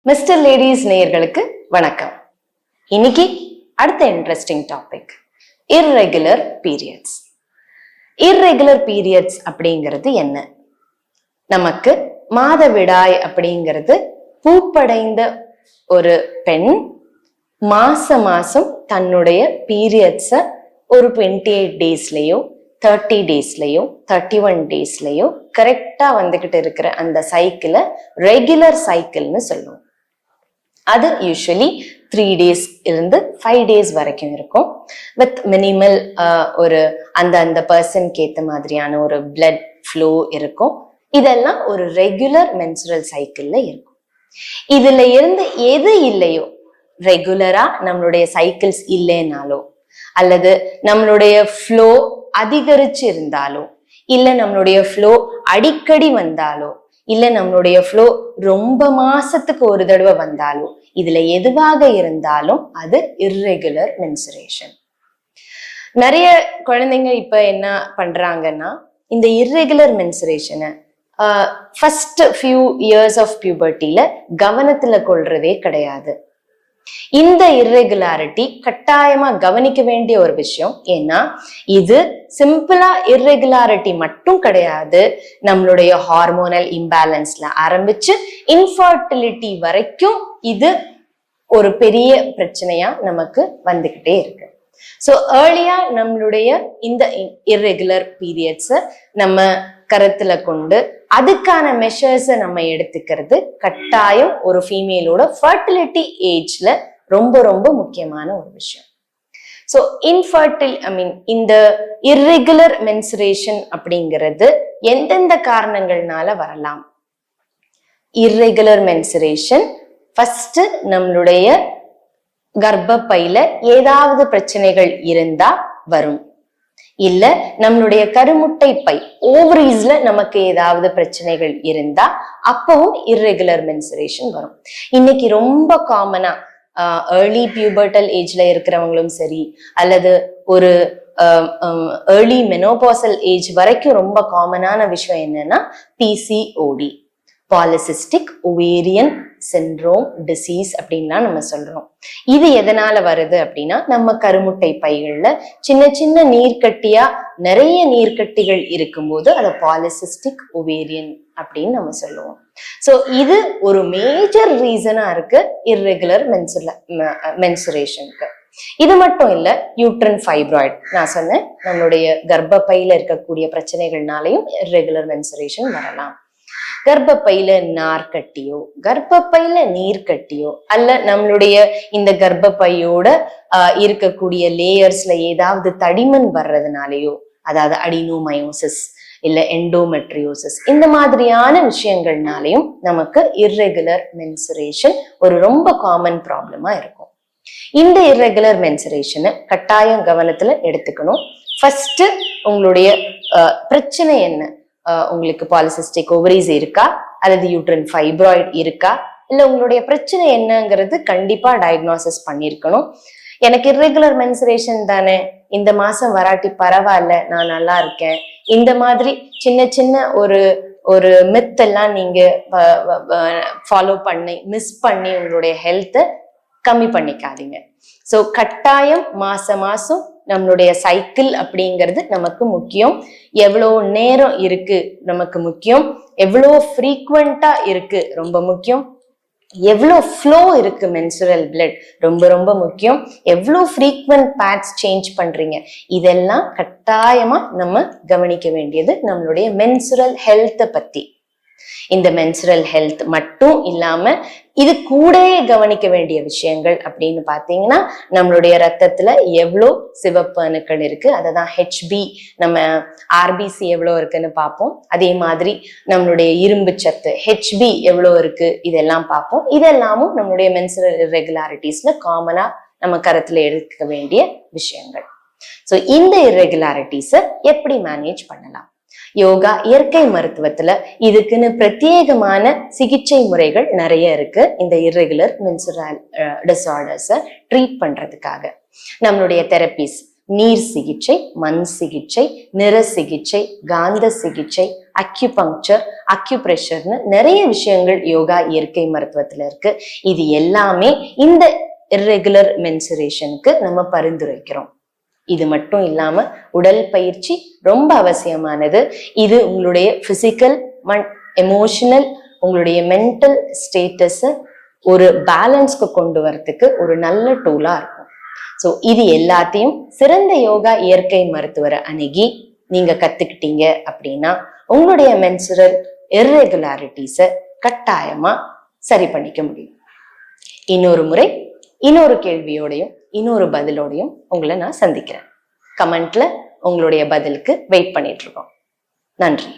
Mister ladies நேயர்களுக்கு வணக்கம். இன்னைக்கு அடுத்த interesting topic irregular periods. Irregular periods அப்படிங்கிறது என்ன? நமக்கு மாதவிடாய் அப்படிங்கிறது பூப்படைந்த ஒரு பெண் மாசம் தன்னுடைய பீரியட்ஸை ஒரு 28 டேஸ்லயோ 30 டேஸ்லயோ 31 டேஸ்லயோ கரெக்டா வந்துகிட்டு இருக்கிற அந்த சைக்கிளை ரெகுலர் சைக்கிள்னு சொல்லுவோம். அது யூஸ்வலி 3 days இருந்து 5 days வரைக்கும் இருக்கும். வித் மினிமல் ஒரு அந்த பர்சனுக்கு ஏற்ற மாதிரியான ஒரு பிளட் ஃப்ளோ இருக்கும். இதெல்லாம் ஒரு ரெகுலர் மென்சுரல் சைக்கிள்ல இருக்கும். இதுல இருந்து எது இல்லையோ, ரெகுலரா நம்மளுடைய சைக்கிள்ஸ் இல்லைனாலோ, அல்லது நம்மளுடைய ஃப்ளோ அதிகரிச்சு இருந்தாலோ, இல்ல நம்மளுடைய ஃப்ளோ அடிக்கடி வந்தாலோ, இல்ல நம்மளுடைய ஃப்ளோ ரொம்ப மாசத்துக்கு ஒரு தடவை வந்தாலும், இதுல எதுவாக இருந்தாலும் அது இர்ரெகுலர் மென்சுரேஷன். நிறைய குழந்தைங்க இப்ப என்ன பண்றாங்கன்னா, இந்த இர்ரெகுலர் மென்சுரேஷனை ஃபர்ஸ்ட் ஃபியூ இயர்ஸ் ஆஃப் பியூபர்ட்டில கவனத்துல கொள்றதே கிடையாது. இந்த இர்ரெகுலாரிட்டி கட்டாயமா கவனிக்க வேண்டிய ஒரு விஷயம். ஏன்னா இது சிம்பிளா இர்ரெகுலாரிட்டி மட்டும் கிடையாது, நம்மளுடைய ஹார்மோனல் இம்பேலன்ஸ்ல ஆரம்பிச்சு இன்ஃபர்டிலிட்டி வரைக்கும் இது ஒரு பெரிய பிரச்சனையா நமக்கு வந்துகிட்டே இருக்கு. ஸோ ஏர்லியா நம்மளுடைய இந்த இர்ரெகுலர் பீரியட்ஸை நம்ம கருத்துல கொண்டு அதுக்கான மெஷர்ஸை நம்ம எடுத்துக்கிறது கட்டாயம் ஒரு ஃபீமேலோட ஃபர்டிலிட்டி ஏஜ்ல ரொம்ப ரொம்ப முக்கியமான ஒரு விஷயம். ஸோ இந்த இர்ரெகுலர் மென்சுரேஷன் அப்படிங்கிறது எந்தெந்த காரணங்கள்னால வரலாம்? இர்ரெகுலர் மென்சுரேஷன் ஃபர்ஸ்ட் நம்மளுடைய கர்ப்பப்பையில ஏதாவது பிரச்சனைகள் இருந்தா வரும். இல்ல நம்மளுடைய கருமுட்டை பை ஓவரீஸ்ல நமக்கு ஏதாவது பிரச்சனைகள் இருந்தா அப்பவும் இர்ரெகுலர் மென்சுரேஷன் வரும். இன்னைக்கு ரொம்ப காமனா ஏர்லி பியூபர்டல் ஏஜ்ல இருக்கிறவங்களும் சரி, அல்லது ஒரு ஏர்லி மெனோபாசல் ஏஜ் வரைக்கும் ரொம்ப காமனான விஷயம் என்னன்னா PCOD, polycystic ovarian syndrome disease அப்படின்லாம் நம்ம சொல்றோம். இது எதனால வருது அப்படின்னா, நம்ம கருமுட்டை பைகள்ல சின்ன சின்ன நீர்க்கட்டியா நிறைய நீர்க்கட்டிகள் இருக்கும்போது அதை பாலிசிஸ்டிக் ஒவேரியன் அப்படின்னு நம்ம சொல்லுவோம். ஸோ இது ஒரு மேஜர் ரீசனா இருக்கு இர்ரெகுலர் மென்சுரேஷனுக்கு. இது மட்டும் இல்ல, யூட்ரன் ஃபைப்ராய்டு நான் சொன்னேன், நம்மளுடைய கர்ப்பப்பையில இருக்கக்கூடிய பிரச்சனைகள்னாலையும் இர்ரெகுலர் மென்சுரேஷன் வரலாம். கர்ப்பப்பையில நார்க்கட்டியோ கர்ப்பப்பையில நீர்க்கட்டியோ, அல்ல நம்மளுடைய இந்த கர்ப்பப்பையோட இருக்கக்கூடிய லேயர்ஸ்ல ஏதாவது தடிமன் வர்றதுனாலயோ, அதாவது அடினோமயோசிஸ் இல்ல எண்டோமெட்ரியோசிஸ், இந்த மாதிரியான விஷயங்கள்னாலையும் நமக்கு இர்ரெகுலர் மென்சுரேஷன் ஒரு ரொம்ப காமன் ப்ராப்ளமா இருக்கும். இந்த இர்ரெகுலர் மென்சுரேஷனை கட்டாயம் கவனத்துல எடுத்துக்கணும். ஃபர்ஸ்ட் உங்களுடைய பிரச்சனை என்ன? உங்களுக்கு பாலிசிஸ்டிக் ஓவரிஸ் இருக்கா, அல்லது யூட்ரன் ஃபைப்ராய்டு இருக்கா, இல்ல உங்களுடைய பிரச்சனை என்னங்கிறது கண்டிப்பா டயக்னோசிஸ் பண்ணிருக்கணும். எனக்கு இர்ரெகுலர் மென்சுரேஷன் தானே, இந்த மாசம் வராட்டி பரவாயில்ல, நான் நல்லா இருக்கேன், இந்த மாதிரி சின்ன சின்ன ஒரு மித் எல்லாம் நீங்க ஃபாலோ பண்ணி மிஸ் பண்ணி உங்களுடைய ஹெல்த்தை கம்மி பண்ணிக்காதீங்க. ஸோ கட்டாயம் மாசம் நம்மளுடைய சைக்கிள் அப்படிங்கிறது நமக்கு முக்கியம். எவ்வளோ நேரம் இருக்கு நமக்கு முக்கியம், எவ்வளோ ஃப்ரீக்வெண்டா இருக்கு ரொம்ப முக்கியம், எவ்வளோ ஃப்ளோ இருக்கு மென்சுரல் பிளட் ரொம்ப ரொம்ப முக்கியம், எவ்வளோ ஃப்ரீக்வெண்ட் பேட்ஸ் சேஞ்ச் பண்றீங்க, இதெல்லாம் கட்டாயமா நம்ம கவனிக்க வேண்டியது நம்மளுடைய மென்சுரல் ஹெல்த்தை பத்தி. இந்த மென்சுரல் ஹெல்த் மட்டும் இல்லாம இது கூட கவனிக்க வேண்டிய விஷயங்கள் அப்படின்னு பாத்தீங்கன்னா, நம்மளுடைய ரத்தத்துல எவ்வளோ சிவப்பு அணுக்கள் இருக்கு, அததான் ஹெச்பி, நம்ம ஆர்பிசி எவ்வளோ இருக்குன்னு பார்ப்போம். அதே மாதிரி நம்மளுடைய இரும்பு சத்து ஹெச்பி எவ்வளோ இருக்கு, இதெல்லாம் பார்ப்போம். இதெல்லாமும் நம்மளுடைய மென்சுரல் இர்ரெகுலாரிட்டிஸ்ல காமனா நம்ம கருத்துல எடுக்க வேண்டிய விஷயங்கள். ஸோ இந்த இர்ரெகுலாரிட்டிஸை எப்படி மேனேஜ் பண்ணலாம்? யோகா, இயற்கை மருத்துவத்துல இதுக்குன்னு பிரத்யேகமான சிகிச்சை முறைகள் நிறைய இருக்கு. இந்த இர்ரெகுலர் மென்சுரல் டிசார்டர்ஸை ட்ரீட் பண்றதுக்காக நம்மளுடைய தெரபிஸ் நீர் சிகிச்சை, மண் சிகிச்சை, நிற சிகிச்சை, காந்த சிகிச்சை, அக்யூபங்க்சர், அக்யூப்ரெஷர்னு நிறைய விஷயங்கள் யோகா இயற்கை மருத்துவத்துல இருக்கு. இது எல்லாமே இந்த இர்ரெகுலர் மென்சுரேஷனுக்கு நம்ம பரிந்துரைக்கிறோம். இது மட்டும் இல்லாம உடல் பயிற்சி ரொம்ப அவசியமானது. இது உங்களுடைய பிசிக்கல், எமோஷனல், உங்களுடைய மென்டல் ஸ்டேட்டஸ ஒரு பேலன்ஸ்க்கு கொண்டு வரதுக்கு ஒரு நல்ல டூலா இருக்கும். ஸோ இது எல்லாத்தையும் சிறந்த யோகா இயற்கை மருத்துவரை அணுகி நீங்க கத்துக்கிட்டீங்க அப்படின்னா உங்களுடைய மென்சுரல் இர்ரெகுலாரிட்டிஸை கட்டாயமா சரி பண்ணிக்க முடியும். இன்னொரு முறை இன்னொரு கேள்வியோடையும் இன்னொரு பதிலோடையும் உங்களை நான் சந்திக்கிறேன். கமெண்ட்ல உங்களுடைய பதிலுக்கு வெயிட் பண்ணிட்டு இருக்கோம். நன்றி.